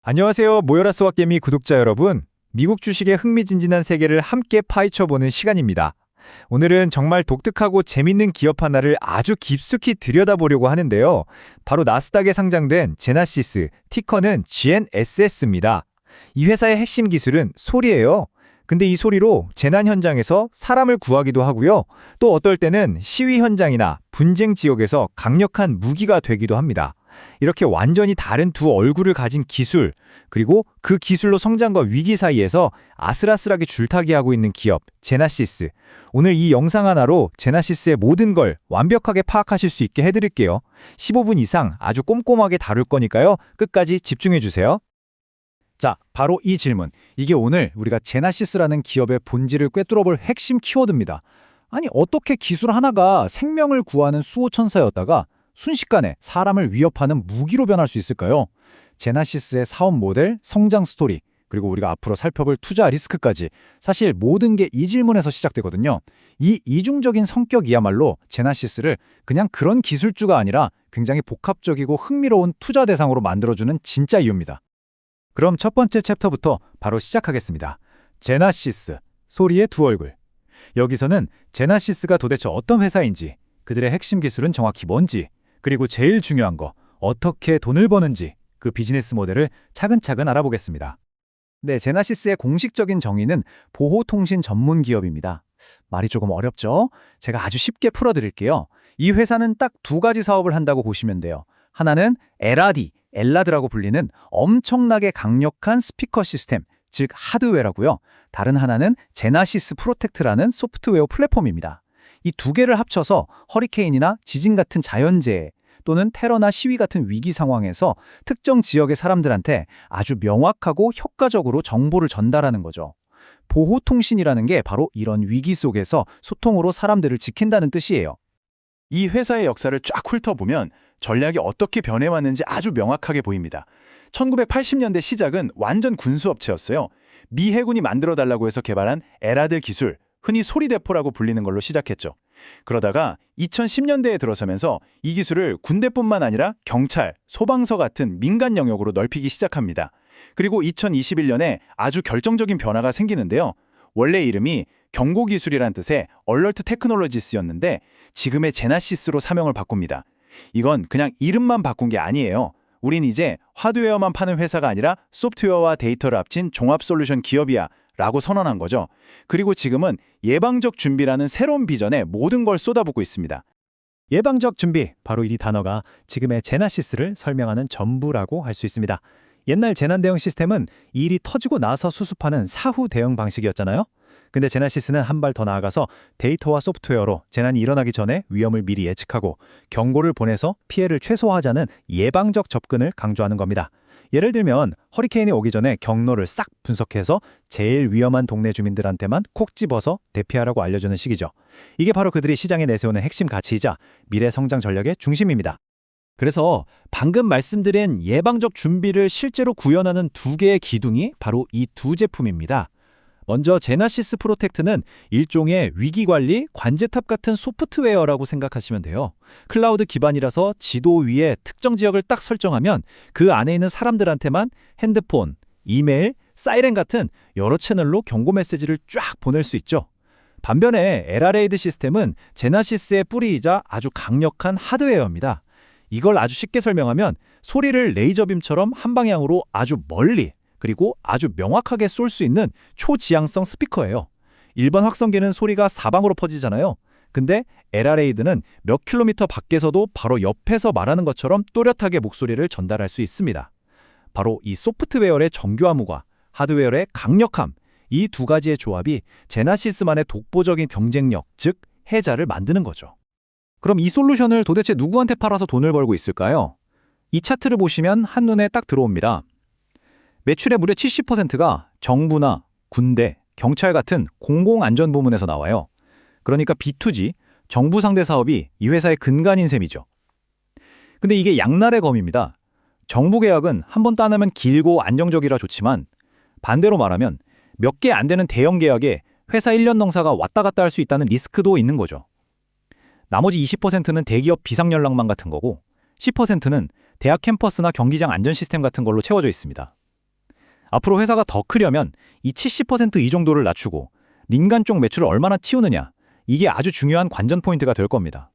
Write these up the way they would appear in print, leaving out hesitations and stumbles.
안녕하세요. 모여라 수학개미 구독자 여러분. 미국 주식의 흥미진진한 세계를 함께 파헤쳐보는 시간입니다. 오늘은 정말 독특하고 재밌는 기업 하나를 아주 깊숙이 들여다보려고 하는데요. 바로 나스닥에 상장된 제나시스, 티커는 GNSS입니다. 이 회사의 핵심 기술은 소리예요. 근데 이 소리로 재난 현장에서 사람을 구하기도 하고요. 또 어떨 때는 시위 현장이나 분쟁 지역에서 강력한 무기가 되기도 합니다. 이렇게 완전히 다른 두 얼굴을 가진 기술, 그리고 그 기술로 성장과 위기 사이에서 아슬아슬하게 줄타기하고 있는 기업, 제나시스. 오늘 이 영상 하나로 제나시스의 모든 걸 완벽하게 파악하실 수 있게 해드릴게요. 15분 이상 아주 꼼꼼하게 다룰 거니까요. 끝까지 집중해주세요. 자, 바로 이 질문. 이게 오늘 우리가 제나시스라는 기업의 본질을 꿰뚫어볼 핵심 키워드입니다. 아니, 어떻게 기술 하나가 생명을 구하는 수호천사였다가 순식간에 사람을 위협하는 무기로 변할 수 있을까요? 제나시스의 사업 모델, 성장 스토리, 그리고 우리가 앞으로 살펴볼 투자 리스크까지 사실 모든 게 이 질문에서 시작되거든요. 이 이중적인 성격이야말로 제나시스를 그냥 그런 기술주가 아니라 굉장히 복합적이고 흥미로운 투자 대상으로 만들어주는 진짜 이유입니다. 그럼 첫 번째 챕터부터 바로 시작하겠습니다. 제나시스, 소리의 두 얼굴. 여기서는 제나시스가 도대체 어떤 회사인지, 그들의 핵심 기술은 정확히 뭔지, 그리고 제일 중요한 거, 어떻게 돈을 버는지 그 비즈니스 모델을 차근차근 알아보겠습니다. 네, 제나시스의 공식적인 정의는 보호통신 전문 기업입니다. 말이 조금 어렵죠? 제가 아주 쉽게 풀어드릴게요. 이 회사는 딱 두 가지 사업을 한다고 보시면 돼요. 하나는 LRD, 엘라드라고 불리는 엄청나게 강력한 스피커 시스템, 즉 하드웨어라고요. 다른 하나는 제나시스 프로텍트라는 소프트웨어 플랫폼입니다. 이 두 개를 합쳐서 허리케인이나 지진 같은 자연재해 또는 테러나 시위 같은 위기 상황에서 특정 지역의 사람들한테 아주 명확하고 효과적으로 정보를 전달하는 거죠. 보호통신이라는 게 바로 이런 위기 속에서 소통으로 사람들을 지킨다는 뜻이에요. 이 회사의 역사를 쫙 훑어보면 전략이 어떻게 변해왔는지 아주 명확하게 보입니다. 1980년대 시작은 완전 군수업체였어요. 미 해군이 만들어달라고 해서 개발한 에라드 기술, 흔히 소리대포라고 불리는 걸로 시작했죠. 그러다가 2010년대에 들어서면서 이 기술을 군대뿐만 아니라 경찰, 소방서 같은 민간 영역으로 넓히기 시작합니다. 그리고 2021년에 아주 결정적인 변화가 생기는데요. 원래 이름이 경고기술이란 뜻의 얼러트 테크놀로지스였는데 지금의 제나시스로 사명을 바꿉니다. 이건 그냥 이름만 바꾼 게 아니에요. 우린 이제 하드웨어만 파는 회사가 아니라 소프트웨어와 데이터를 합친 종합 솔루션 기업이야 라고 선언한 거죠. 그리고 지금은 예방적 준비라는 새로운 비전에 모든 걸 쏟아붓고 있습니다. 예방적 준비, 바로 이 단어가 지금의 제나시스를 설명하는 전부라고 할 수 있습니다. 옛날 재난 대응 시스템은 일이 터지고 나서 수습하는 사후 대응 방식이었잖아요. 근데 제나시스는 한 발 더 나아가서 데이터와 소프트웨어로 재난이 일어나기 전에 위험을 미리 예측하고 경고를 보내서 피해를 최소화하자는 예방적 접근을 강조하는 겁니다. 예를 들면 허리케인이 오기 전에 경로를 싹 분석해서 제일 위험한 동네 주민들한테만 콕 집어서 대피하라고 알려주는 식이죠. 이게 바로 그들이 시장에 내세우는 핵심 가치이자 미래 성장 전략의 중심입니다. 그래서 방금 말씀드린 예방적 준비를 실제로 구현하는 두 개의 기둥이 바로 이 두 제품입니다. 먼저 제나시스 프로텍트는 일종의 위기관리 관제탑 같은 소프트웨어라고 생각하시면 돼요. 클라우드 기반이라서 지도 위에 특정 지역을 딱 설정하면 그 안에 있는 사람들한테만 핸드폰, 이메일, 사이렌 같은 여러 채널로 경고 메시지를 쫙 보낼 수 있죠. 반면에 LRAD 시스템은 제나시스의 뿌리이자 아주 강력한 하드웨어입니다. 이걸 아주 쉽게 설명하면 소리를 레이저빔처럼 한 방향으로 아주 멀리 그리고 아주 명확하게 쏠 수 있는 초지향성 스피커예요. 일반 확성기는 소리가 사방으로 퍼지잖아요. 근데 LRAD는 몇 킬로미터 밖에서도 바로 옆에서 말하는 것처럼 또렷하게 목소리를 전달할 수 있습니다. 바로 이 소프트웨어의 정교함과 하드웨어의 강력함, 이 두 가지의 조합이 제나시스만의 독보적인 경쟁력, 즉 해자를 만드는 거죠. 그럼 이 솔루션을 도대체 누구한테 팔아서 돈을 벌고 있을까요? 이 차트를 보시면 한눈에 딱 들어옵니다. 매출의 무려 70%가 정부나 군대, 경찰 같은 공공안전 부문에서 나와요. 그러니까 B2G, 정부 상대 사업이 이 회사의 근간인 셈이죠. 근데 이게 양날의 검입니다. 정부 계약은 한 번 따내면 길고 안정적이라 좋지만 반대로 말하면 몇 개 안 되는 대형 계약에 회사 1년 농사가 왔다 갔다 할 수 있다는 리스크도 있는 거죠. 나머지 20%는 대기업 비상연락망 같은 거고 10%는 대학 캠퍼스나 경기장 안전 시스템 같은 걸로 채워져 있습니다. 앞으로 회사가 더 크려면 이 70% 이 정도를 낮추고 민간 쪽 매출을 얼마나 틔우느냐, 이게 아주 중요한 관전 포인트가 될 겁니다.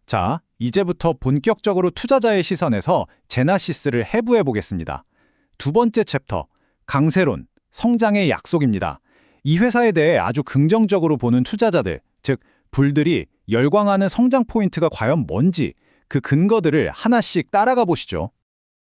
자, 이제부터 본격적으로 투자자의 시선에서 제나시스를 해부해 보겠습니다. 두 번째 챕터, 강세론, 성장의 약속입니다. 이 회사에 대해 아주 긍정적으로 보는 투자자들, 즉 불들이 열광하는 성장 포인트가 과연 뭔지 그 근거들을 하나씩 따라가 보시죠.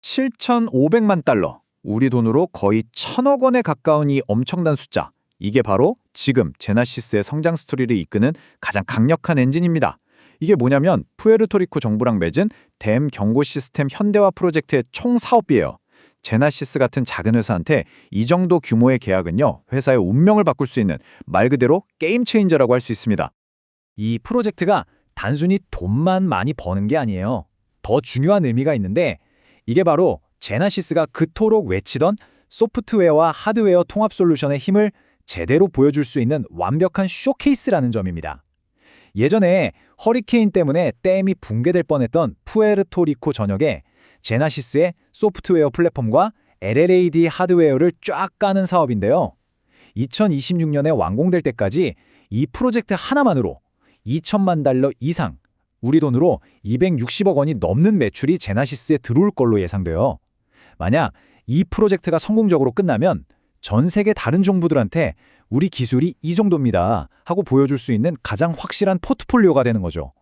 7,500만 달러, 우리 돈으로 거의 1,000억 원에 가까운 이 엄청난 숫자. 이게 바로 지금 제나시스의 성장 스토리를 이끄는 가장 강력한 엔진입니다. 이게 뭐냐면 푸에르토리코 정부랑 맺은 댐 경고 시스템 현대화 프로젝트의 총 사업비예요. 제나시스 같은 작은 회사한테 이 정도 규모의 계약은요, 회사의 운명을 바꿀 수 있는 말 그대로 게임 체인저라고 할 수 있습니다. 이 프로젝트가 단순히 돈만 많이 버는 게 아니에요. 더 중요한 의미가 있는데 이게 바로 제나시스가 그토록 외치던 소프트웨어와 하드웨어 통합 솔루션의 힘을 제대로 보여줄 수 있는 완벽한 쇼케이스라는 점입니다. 예전에 허리케인 때문에 댐이 붕괴될 뻔했던 푸에르토리코 전역에 제나시스의 소프트웨어 플랫폼과 LLAD 하드웨어를 쫙 까는 사업인데요. 2026년에 완공될 때까지 이 프로젝트 하나만으로 2천만 달러 이상, 우리 돈으로 260억 원이 넘는 매출이 제나시스에 들어올 걸로 예상돼요. 만약 이 프로젝트가 성공적으로 끝나면 전 세계 다른 정부들한테 우리 기술이 이 정도입니다 하고 보여줄 수 있는 가장 확실한 포트폴리오가 되는 거죠.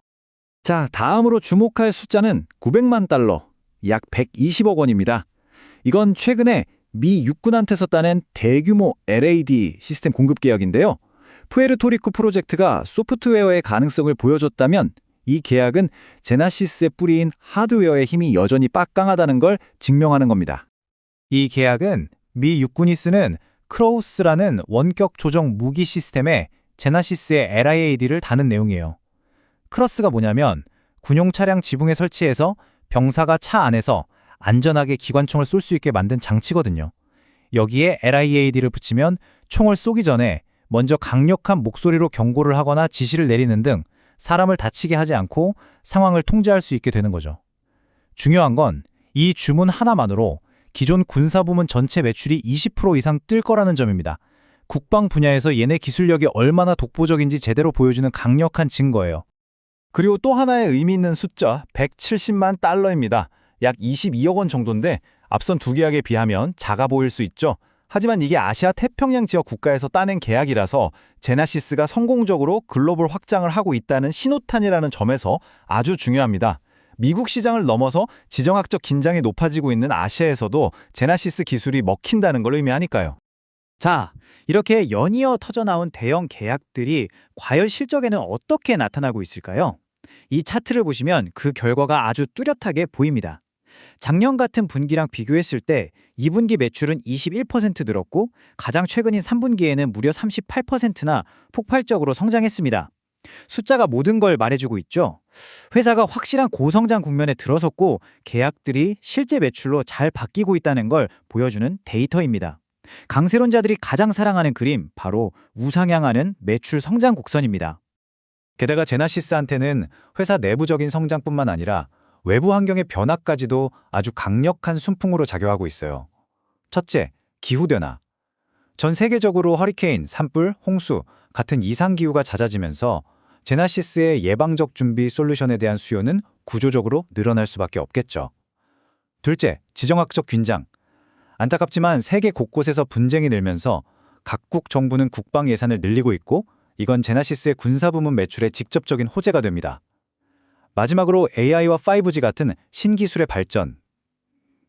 자, 다음으로 주목할 숫자는 900만 달러, 약 120억 원입니다. 이건 최근에 미 육군한테서 따낸 대규모 LAD 시스템 공급 계약인데요. 푸에르토리코 프로젝트가 소프트웨어의 가능성을 보여줬다면 이 계약은 제나시스의 뿌리인 하드웨어의 힘이 여전히 빡강하다는 걸 증명하는 겁니다. 이 계약은 미 육군이 쓰는 크로우스라는 원격 조정 무기 시스템에 제나시스의 LIAD를 다는 내용이에요. 크로스가 뭐냐면 군용 차량 지붕에 설치해서 병사가 차 안에서 안전하게 기관총을 쏠 수 있게 만든 장치거든요. 여기에 LIAD를 붙이면 총을 쏘기 전에 먼저 강력한 목소리로 경고를 하거나 지시를 내리는 등 사람을 다치게 하지 않고 상황을 통제할 수 있게 되는 거죠. 중요한 건 이 주문 하나만으로 기존 군사부문 전체 매출이 20% 이상 뜰 거라는 점입니다. 국방 분야에서 얘네 기술력이 얼마나 독보적인지 제대로 보여주는 강력한 증거예요. 그리고 또 하나의 의미 있는 숫자 170만 달러입니다. 약 22억 원 정도인데 앞선 두 계약에 비하면 작아 보일 수 있죠. 하지만 이게 아시아 태평양 지역 국가에서 따낸 계약이라서 제나시스가 성공적으로 글로벌 확장을 하고 있다는 신호탄이라는 점에서 아주 중요합니다. 미국 시장을 넘어서 지정학적 긴장이 높아지고 있는 아시아에서도 제나시스 기술이 먹힌다는 걸 의미하니까요. 자, 이렇게 연이어 터져나온 대형 계약들이 과열 실적에는 어떻게 나타나고 있을까요? 이 차트를 보시면 그 결과가 아주 뚜렷하게 보입니다. 작년 같은 분기랑 비교했을 때 2분기 매출은 21% 늘었고 가장 최근인 3분기에는 무려 38%나 폭발적으로 성장했습니다. 숫자가 모든 걸 말해주고 있죠. 회사가 확실한 고성장 국면에 들어섰고 계약들이 실제 매출로 잘 바뀌고 있다는 걸 보여주는 데이터입니다. 강세론자들이 가장 사랑하는 그림, 바로 우상향하는 매출 성장 곡선입니다. 게다가 제나시스한테는 회사 내부적인 성장뿐만 아니라 외부 환경의 변화까지도 아주 강력한 순풍으로 작용하고 있어요. 첫째, 기후변화. 전 세계적으로 허리케인, 산불, 홍수 같은 이상기후가 잦아지면서 제나시스의 예방적 준비 솔루션에 대한 수요는 구조적으로 늘어날 수밖에 없겠죠. 둘째, 지정학적 긴장. 안타깝지만 세계 곳곳에서 분쟁이 늘면서 각국 정부는 국방 예산을 늘리고 있고 이건 제나시스의 군사부문 매출에 직접적인 호재가 됩니다. 마지막으로 AI와 5G 같은 신기술의 발전.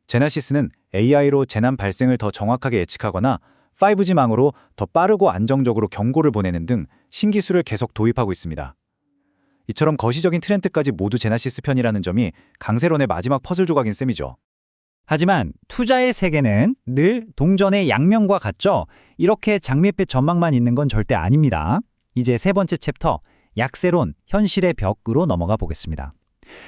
제나시스는 AI로 재난 발생을 더 정확하게 예측하거나 5G망으로 더 빠르고 안정적으로 경고를 보내는 등 신기술을 계속 도입하고 있습니다. 이처럼 거시적인 트렌드까지 모두 제나시스 편이라는 점이 강세론의 마지막 퍼즐 조각인 셈이죠. 하지만 투자의 세계는 늘 동전의 양면과 같죠? 이렇게 장밋빛 전망만 있는 건 절대 아닙니다. 이제 세 번째 챕터, 약세론, 현실의 벽으로 넘어가 보겠습니다.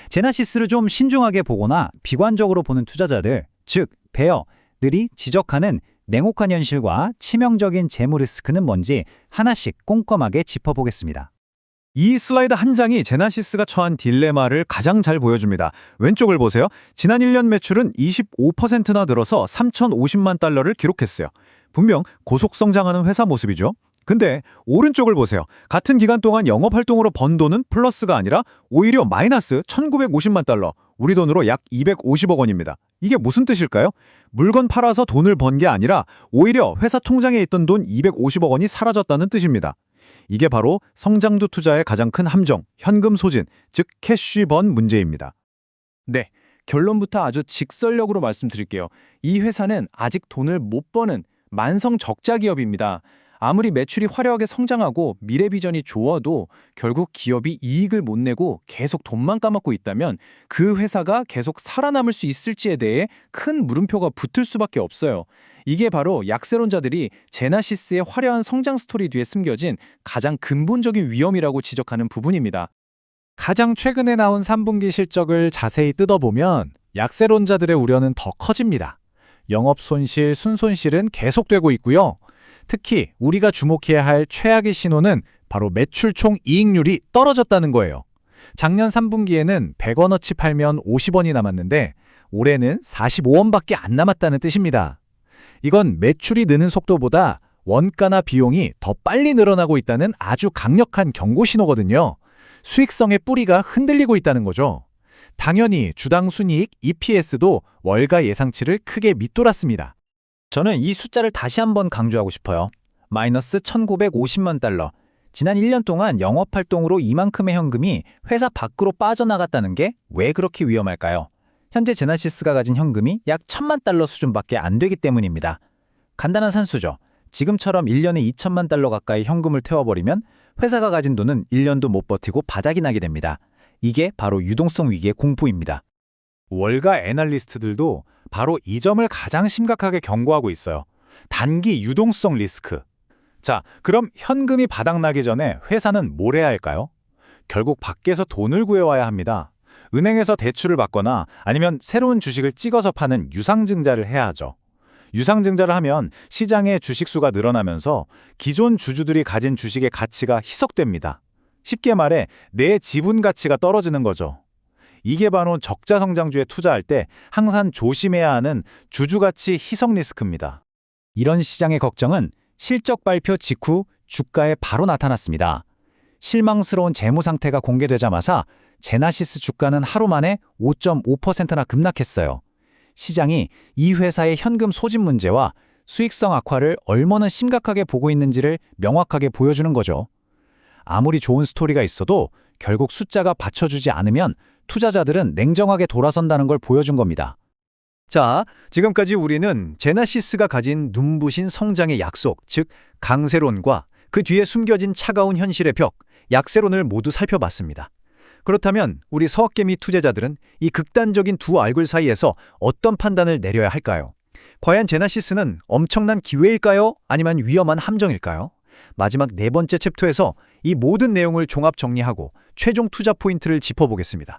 제나시스를 좀 신중하게 보거나 비관적으로 보는 투자자들, 즉 베어들이 지적하는 냉혹한 현실과 치명적인 재무 리스크는 뭔지 하나씩 꼼꼼하게 짚어보겠습니다. 이 슬라이드 한 장이 제나시스가 처한 딜레마를 가장 잘 보여줍니다. 왼쪽을 보세요. 지난 1년 매출은 25%나 늘어서 3,050만 달러를 기록했어요. 분명 고속 성장하는 회사 모습이죠. 근데 오른쪽을 보세요. 같은 기간 동안 영업활동으로 번 돈은 플러스가 아니라 오히려 마이너스 1,950만 달러, 우리 돈으로 약 250억 원입니다. 이게 무슨 뜻일까요? 물건 팔아서 돈을 번 게 아니라 오히려 회사 통장에 있던 돈 250억 원이 사라졌다는 뜻입니다. 이게 바로 성장주 투자의 가장 큰 함정, 현금 소진, 즉 캐쉬번 문제입니다. 네, 결론부터 아주 직설적으로 말씀드릴게요. 이 회사는 아직 돈을 못 버는 만성 적자 기업입니다. 아무리 매출이 화려하게 성장하고 미래 비전이 좋아도 결국 기업이 이익을 못 내고 계속 돈만 까먹고 있다면 그 회사가 계속 살아남을 수 있을지에 대해 큰 물음표가 붙을 수밖에 없어요. 이게 바로 약세론자들이 제나시스의 화려한 성장 스토리 뒤에 숨겨진 가장 근본적인 위험이라고 지적하는 부분입니다. 가장 최근에 나온 3분기 실적을 자세히 뜯어보면 약세론자들의 우려는 더 커집니다. 영업 손실, 순손실은 계속되고 있고요. 특히 우리가 주목해야 할 최악의 신호는 바로 매출 총 이익률이 떨어졌다는 거예요. 작년 3분기에는 100원어치 팔면 50원이 남았는데 올해는 45원밖에 안 남았다는 뜻입니다. 이건 매출이 느는 속도보다 원가나 비용이 더 빨리 늘어나고 있다는 아주 강력한 경고 신호거든요. 수익성의 뿌리가 흔들리고 있다는 거죠. 당연히 주당 순이익 EPS도 월가 예상치를 크게 밑돌았습니다. 저는 이 숫자를 다시 한번 강조하고 싶어요. 마이너스 1,950만 달러. 지난 1년 동안 영업활동으로 이만큼의 현금이 회사 밖으로 빠져나갔다는 게 왜 그렇게 위험할까요? 현재 제나시스가 가진 현금이 약 1,000만 달러 수준밖에 안 되기 때문입니다. 간단한 산수죠. 지금처럼 1년에 2천만 달러 가까이 현금을 태워버리면 회사가 가진 돈은 1년도 못 버티고 바닥이 나게 됩니다. 이게 바로 유동성 위기의 공포입니다. 월가 애널리스트들도 바로 이 점을 가장 심각하게 경고하고 있어요. 단기 유동성 리스크. 자, 그럼 현금이 바닥나기 전에 회사는 뭘 해야 할까요? 결국 밖에서 돈을 구해와야 합니다. 은행에서 대출을 받거나 아니면 새로운 주식을 찍어서 파는 유상증자를 해야 하죠. 유상증자를 하면 시장의 주식수가 늘어나면서 기존 주주들이 가진 주식의 가치가 희석됩니다. 쉽게 말해 내 지분 가치가 떨어지는 거죠. 이게 바로 적자 성장주에 투자할 때 항상 조심해야 하는 주주가치 희석 리스크입니다. 이런 시장의 걱정은 실적 발표 직후 주가에 바로 나타났습니다. 실망스러운 재무 상태가 공개되자마자 제나시스 주가는 하루 만에 5.5%나 급락했어요. 시장이 이 회사의 현금 소진 문제와 수익성 악화를 얼마나 심각하게 보고 있는지를 명확하게 보여주는 거죠. 아무리 좋은 스토리가 있어도 결국 숫자가 받쳐주지 않으면 투자자들은 냉정하게 돌아선다는 걸 보여준 겁니다. 자, 지금까지 우리는 제나시스가 가진 눈부신 성장의 약속, 즉 강세론과 그 뒤에 숨겨진 차가운 현실의 벽, 약세론을 모두 살펴봤습니다. 그렇다면 우리 서학개미 투자자들은 이 극단적인 두 얼굴 사이에서 어떤 판단을 내려야 할까요? 과연 제나시스는 엄청난 기회일까요? 아니면 위험한 함정일까요? 마지막 네 번째 챕터에서 이 모든 내용을 종합 정리하고 최종 투자 포인트를 짚어보겠습니다.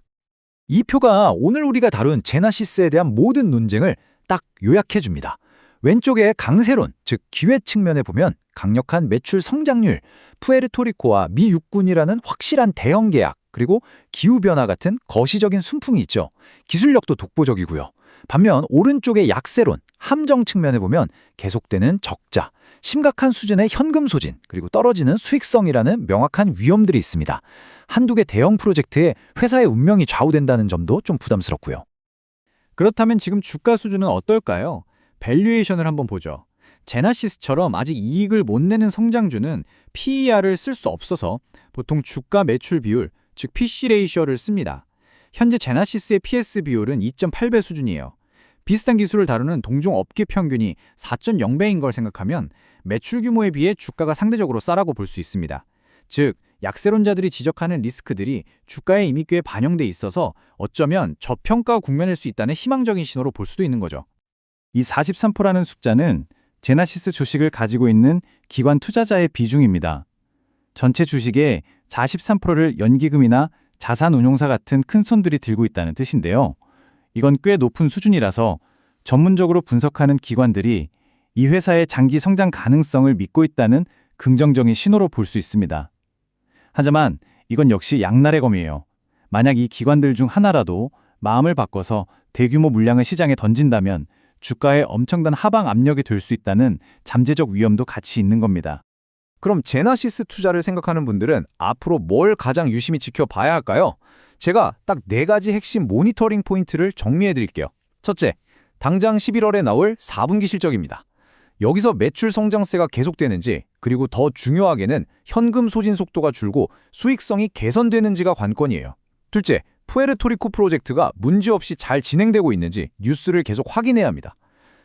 이 표가 오늘 우리가 다룬 제나시스에 대한 모든 논쟁을 딱 요약해줍니다. 왼쪽에 강세론, 즉 기회 측면에 보면 강력한 매출 성장률, 푸에르토리코와 미 육군이라는 확실한 대형 계약, 그리고 기후변화 같은 거시적인 순풍이 있죠. 기술력도 독보적이고요. 반면 오른쪽의 약세론, 함정 측면에 보면 계속되는 적자, 심각한 수준의 현금 소진, 그리고 떨어지는 수익성이라는 명확한 위험들이 있습니다. 한두 개 대형 프로젝트에 회사의 운명이 좌우된다는 점도 좀 부담스럽고요. 그렇다면 지금 주가 수준은 어떨까요? 밸류에이션을 한번 보죠. 제나시스처럼 아직 이익을 못 내는 성장주는 PER을 쓸 수 없어서 보통 주가 매출 비율, 즉 PC 레이셔를 씁니다. 현재 제나시스의 PS 비율은 2.8배 수준이에요. 비슷한 기술을 다루는 동종 업계 평균이 4.0배인 걸 생각하면 매출 규모에 비해 주가가 상대적으로 싸라고 볼 수 있습니다. 즉, 약세론자들이 지적하는 리스크들이 주가에 이미 꽤 반영돼 있어서 어쩌면 저평가 국면일 수 있다는 희망적인 신호로 볼 수도 있는 거죠. 이 43%라는 숫자는 제나시스 주식을 가지고 있는 기관 투자자의 비중입니다. 전체 주식의 43%를 연기금이나 자산운용사 같은 큰 손들이 들고 있다는 뜻인데요. 이건 꽤 높은 수준이라서 전문적으로 분석하는 기관들이 이 회사의 장기 성장 가능성을 믿고 있다는 긍정적인 신호로 볼 수 있습니다. 하지만 이건 역시 양날의 검이에요. 만약 이 기관들 중 하나라도 마음을 바꿔서 대규모 물량을 시장에 던진다면 주가에 엄청난 하방 압력이 될 수 있다는 잠재적 위험도 같이 있는 겁니다. 그럼 제나시스 투자를 생각하는 분들은 앞으로 뭘 가장 유심히 지켜봐야 할까요? 제가 딱 4가지 핵심 모니터링 포인트를 정리해 드릴게요. 첫째, 당장 11월에 나올 4분기 실적입니다. 여기서 매출 성장세가 계속되는지, 그리고 더 중요하게는 현금 소진 속도가 줄고 수익성이 개선되는지가 관건이에요. 둘째, 푸에르토리코 프로젝트가 문제없이 잘 진행되고 있는지 뉴스를 계속 확인해야 합니다.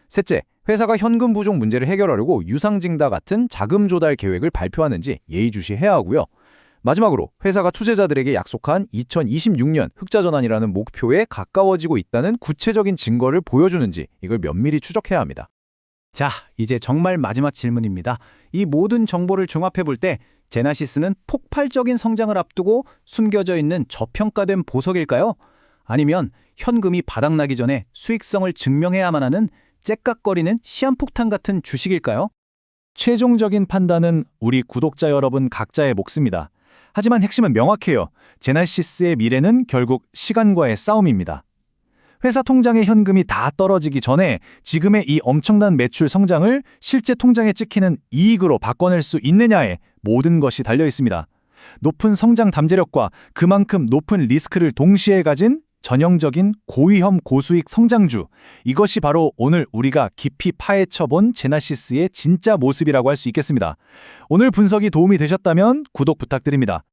셋째, 회사가 현금 부족 문제를 해결하려고 유상증다 같은 자금 조달 계획을 발표하는지 예의주시해야 하고요. 마지막으로 회사가 투자자들에게 약속한 2026년 흑자전환이라는 목표에 가까워지고 있다는 구체적인 증거를 보여주는지 이걸 면밀히 추적해야 합니다. 자, 이제 정말 마지막 질문입니다. 이 모든 정보를 종합해 볼 때 제나시스는 폭발적인 성장을 앞두고 숨겨져 있는 저평가된 보석일까요? 아니면 현금이 바닥나기 전에 수익성을 증명해야만 하는 째깍거리는 시한폭탄 같은 주식일까요? 최종적인 판단은 우리 구독자 여러분 각자의 몫입니다. 하지만 핵심은 명확해요. 제나시스의 미래는 결국 시간과의 싸움입니다. 회사 통장의 현금이 다 떨어지기 전에 지금의 이 엄청난 매출 성장을 실제 통장에 찍히는 이익으로 바꿔낼 수 있느냐에 모든 것이 달려 있습니다. 높은 성장 담재력과 그만큼 높은 리스크를 동시에 가진 전형적인 고위험 고수익 성장주, 이것이 바로 오늘 우리가 깊이 파헤쳐본 제나시스의 진짜 모습이라고 할 수 있겠습니다. 오늘 분석이 도움이 되셨다면 구독 부탁드립니다.